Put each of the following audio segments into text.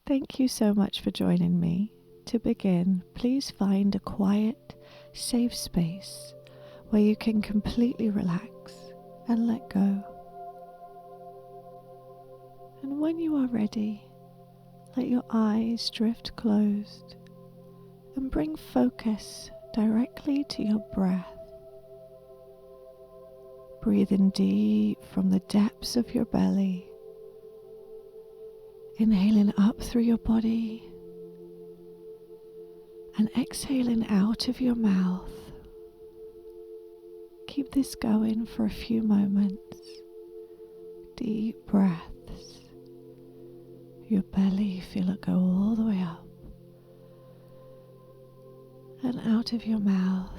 Thank you so much for joining me. To begin, please find a quiet, safe space where you can completely relax and let go. And when you are ready, let your eyes drift closed and bring focus directly to your breath. Breathe in deep from the depths of your belly, inhaling up through your body and exhaling out of your mouth. Keep this going for a few moments. Deep breaths. Your belly, feel it go all the way up and out of your mouth.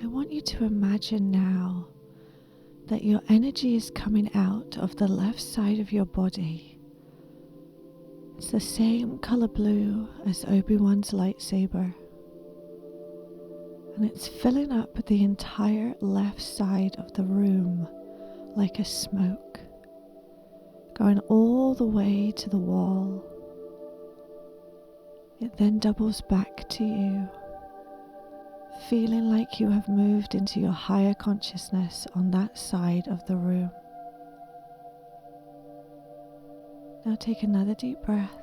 I want you to imagine now that your energy is coming out of the left side of your body. It's the same color blue as Obi Wan's lightsaber, and it's filling up the entire left side of the room like a smoke, going all the way to the wall. It then doubles back to you, feeling like you have moved into your higher consciousness on that side of the room. Now take another deep breath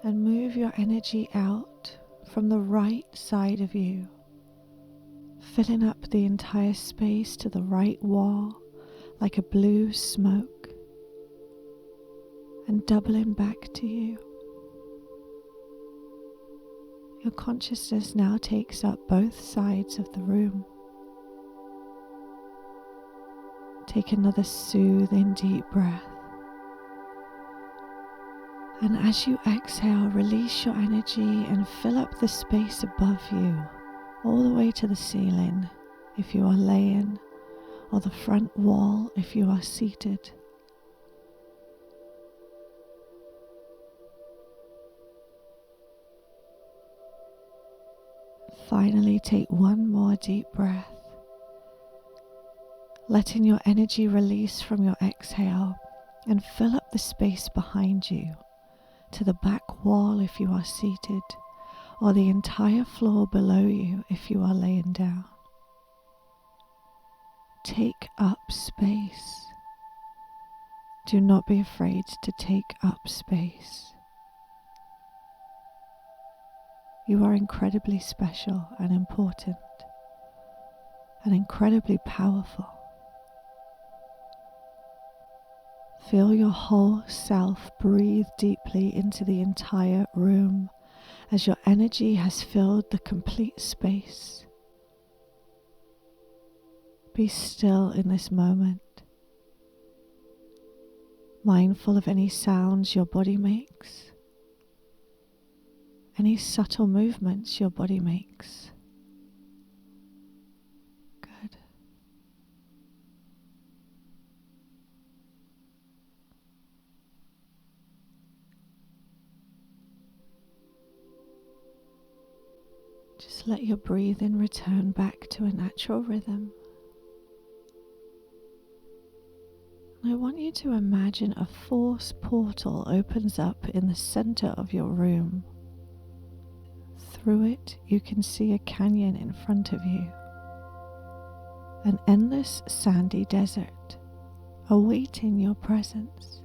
and move your energy out from the right side of you, filling up the entire space to the right wall like a blue smoke, and doubling back to you. Your consciousness now takes up both sides of the room. Take another soothing deep breath. And as you exhale, release your energy and fill up the space above you, all the way to the ceiling if you are laying, or the front wall if you are seated. Finally, take one more deep breath, letting your energy release from your exhale and fill up the space behind you, to the back wall if you are seated, or the entire floor below you if you are laying down. Take up space. Do not be afraid to take up space. You are incredibly special and important and incredibly powerful. Feel your whole self breathe deeply into the entire room as your energy has filled the complete space. Be still in this moment, mindful of any sounds your body makes, any subtle movements your body makes. Good. Just let your breathing return back to a natural rhythm. I want you to imagine a force portal opens up in the center of your room. Through it, you can see a canyon in front of you, an endless sandy desert awaiting your presence.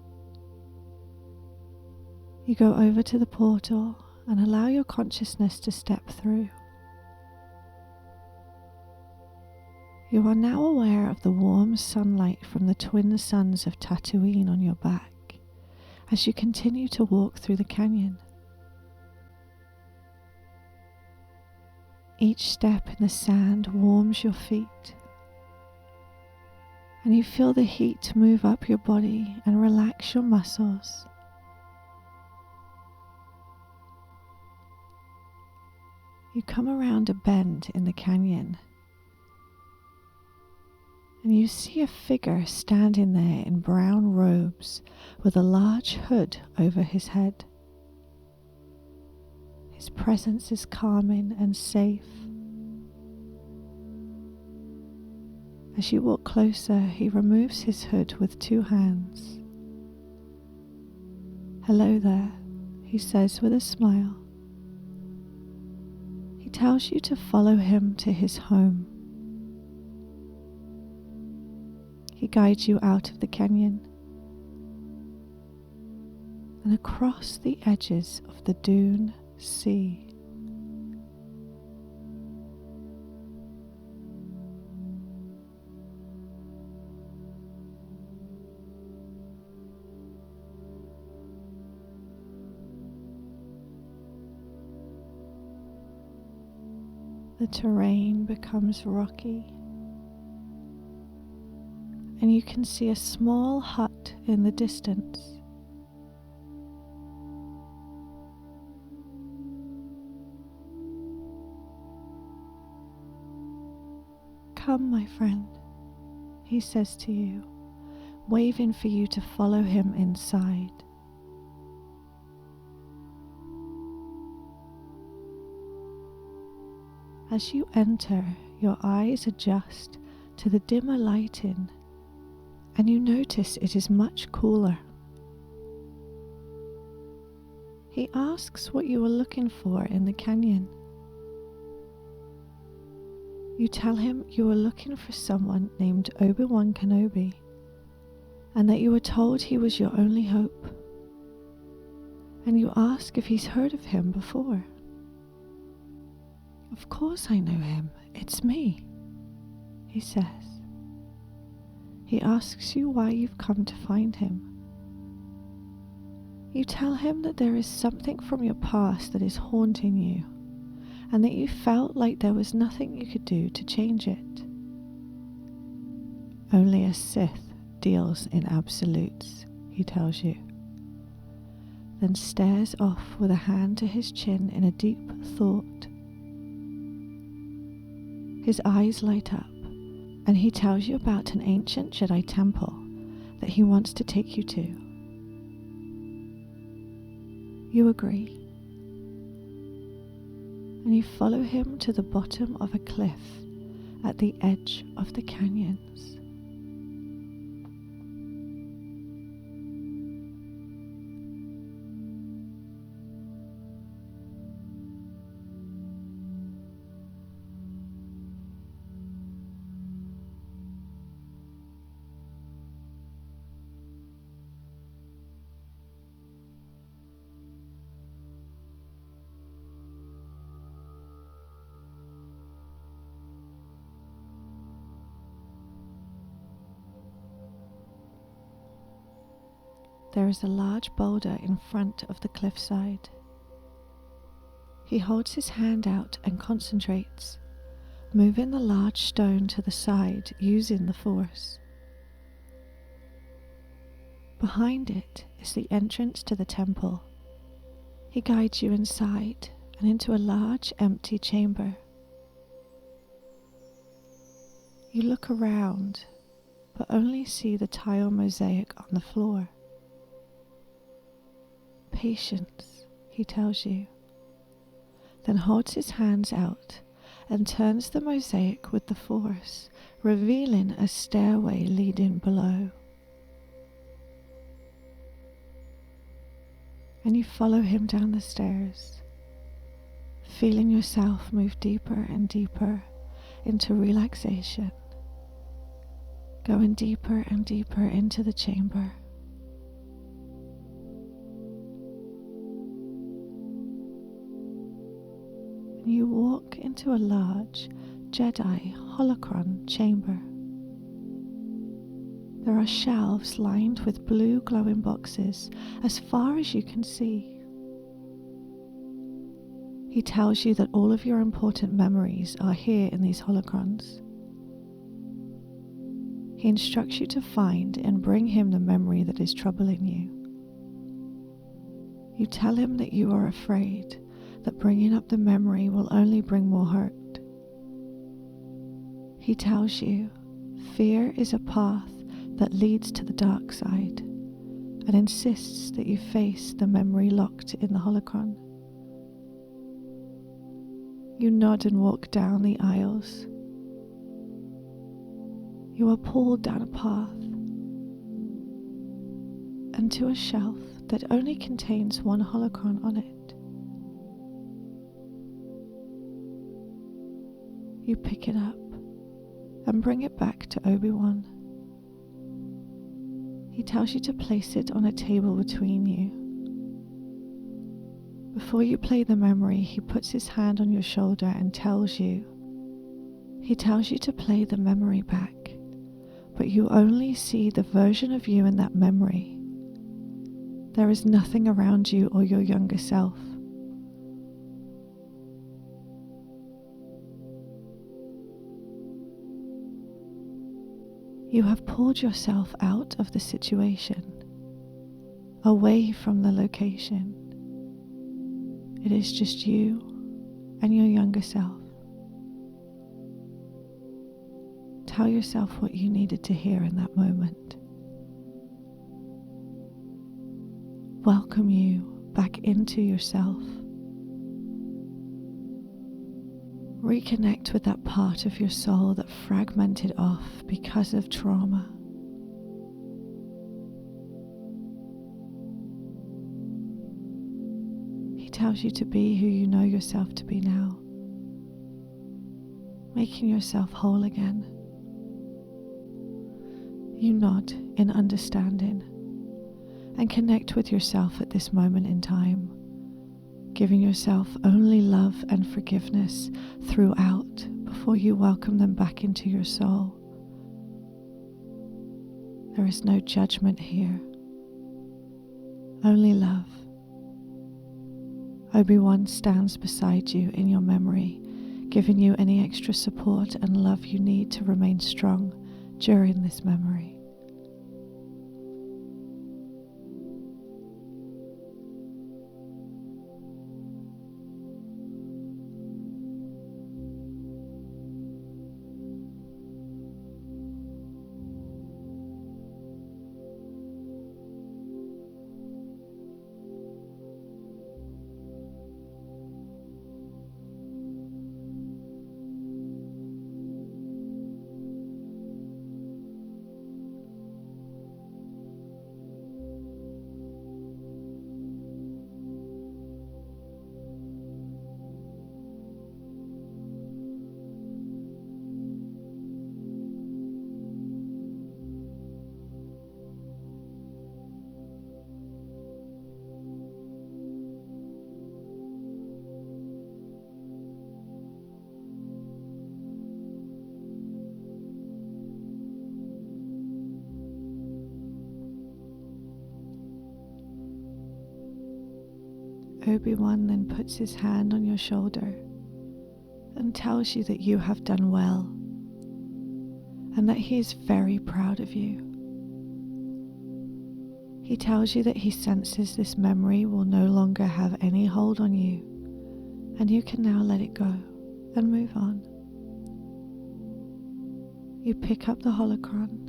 You go over to the portal and allow your consciousness to step through. You are now aware of the warm sunlight from the twin suns of Tatooine on your back as you continue to walk through the canyon. Each step in the sand warms your feet, and you feel the heat move up your body and relax your muscles. You come around a bend in the canyon, and you see a figure standing there in brown robes with a large hood over his head. His presence is calming and safe. As you walk closer, he removes his hood with 2 hands. "Hello there," he says with a smile. He tells you to follow him to his home. He guides you out of the canyon and across the edges of the dune sea. The terrain becomes rocky, and you can see a small hut in the distance. "Come, my friend," he says to you, waving for you to follow him inside. As you enter, your eyes adjust to the dimmer lighting, and you notice it is much cooler. He asks what you are looking for in the canyon. You tell him you are looking for someone named Obi Wan Kenobi, and that you were told he was your only hope. And you ask if he's heard of him before. "Of course I know him, it's me," he says. He asks you why you've come to find him. You tell him that there is something from your past that is haunting you, and that you felt like there was nothing you could do to change it. "Only a Sith deals in absolutes," he tells you, then stares off with a hand to his chin in a deep thought. His eyes light up, and he tells you about an ancient Jedi temple that he wants to take you to. You agree, and you follow him to the bottom of a cliff at the edge of the canyons. There is a large boulder in front of the cliffside. He holds his hand out and concentrates, moving the large stone to the side using the force. Behind it is the entrance to the temple. He guides you inside and into a large empty chamber. You look around, but only see the tile mosaic on the floor. "Patience," he tells you, then holds his hands out and turns the mosaic with the force, revealing a stairway leading below. And you follow him down the stairs, feeling yourself move deeper and deeper into relaxation, going deeper and deeper into the chamber. You walk into a large Jedi holocron chamber. There are shelves lined with blue glowing boxes as far as you can see. He tells you that all of your important memories are here in these holocrons. He instructs you to find and bring him the memory that is troubling you. You tell him that you are afraid that bringing up the memory will only bring more hurt. He tells you, Fear is a path that leads to the dark side and insists that you face the memory locked in the holocron. You nod and walk down the aisles. You are pulled down a path and to a shelf that only contains one holocron on it. You pick it up and bring it back to Obi Wan. He tells you to place it on a table between you. Before you play the memory, he puts his hand on your shoulder and tells you to play the memory back, but you only see the version of you in that memory. There is nothing around you or your younger self. You have pulled yourself out of the situation, away from the location. It is just you and your younger self. Tell yourself what you needed to hear in that moment. Welcome you back into yourself. Reconnect with that part of your soul that fragmented off because of trauma. He tells you to be who you know yourself to be now, making yourself whole again. You nod in understanding and connect with yourself at this moment in time, giving yourself only love and forgiveness throughout before you welcome them back into your soul. There is no judgment here, only love. Obi Wan stands beside you in your memory, giving you any extra support and love you need to remain strong during this memory. Obi Wan then puts his hand on your shoulder and tells you that you have done well and that he is very proud of you. He tells you that he senses this memory will no longer have any hold on you and you can now let it go and move on. You pick up the holocron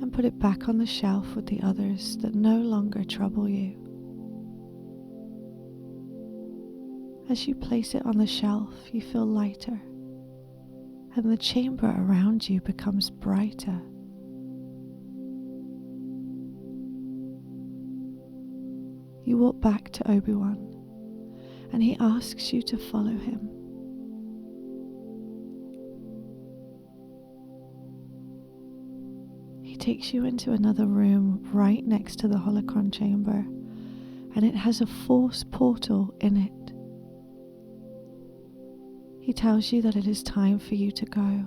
and put it back on the shelf with the others that no longer trouble you. As you place it on the shelf, you feel lighter, and the chamber around you becomes brighter. You walk back to Obi Wan, and he asks you to follow him. He takes you into another room right next to the holocron chamber, and it has a force portal in it. He tells you that it is time for you to go,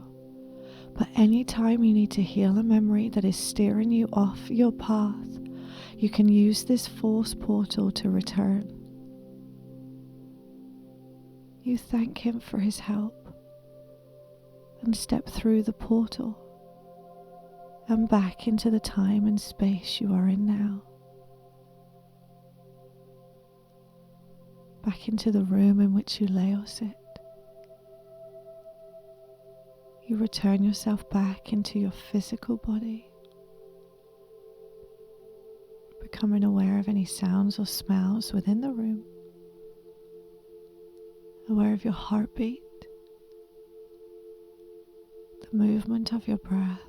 but any time you need to heal a memory that is steering you off your path, you can use this force portal to return. You thank him for his help and step through the portal and back into the time and space you are in now. Back into the room in which you lay or sit. You return yourself back into your physical body, becoming aware of any sounds or smells within the room, aware of your heartbeat, the movement of your breath.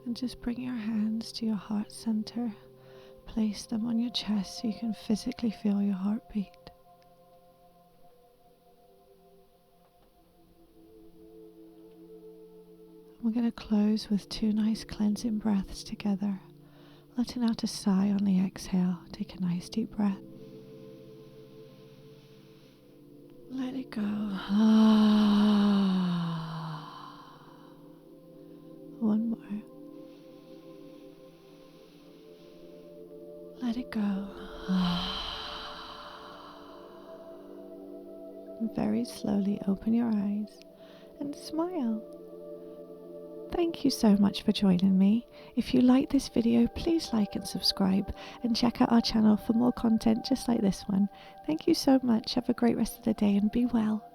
And just bring your hands to your heart center. Place them on your chest so you can physically feel your heartbeat. We're going to close with 2 nice cleansing breaths together, letting out a sigh on the exhale. Take a nice deep breath. Let it go. One more. Let it go. Very slowly open your eyes and smile. Thank you so much for joining me. If you like this video, please like and subscribe, and check out our channel for more content just like this one. Thank you so much. Have a great rest of the day and be well.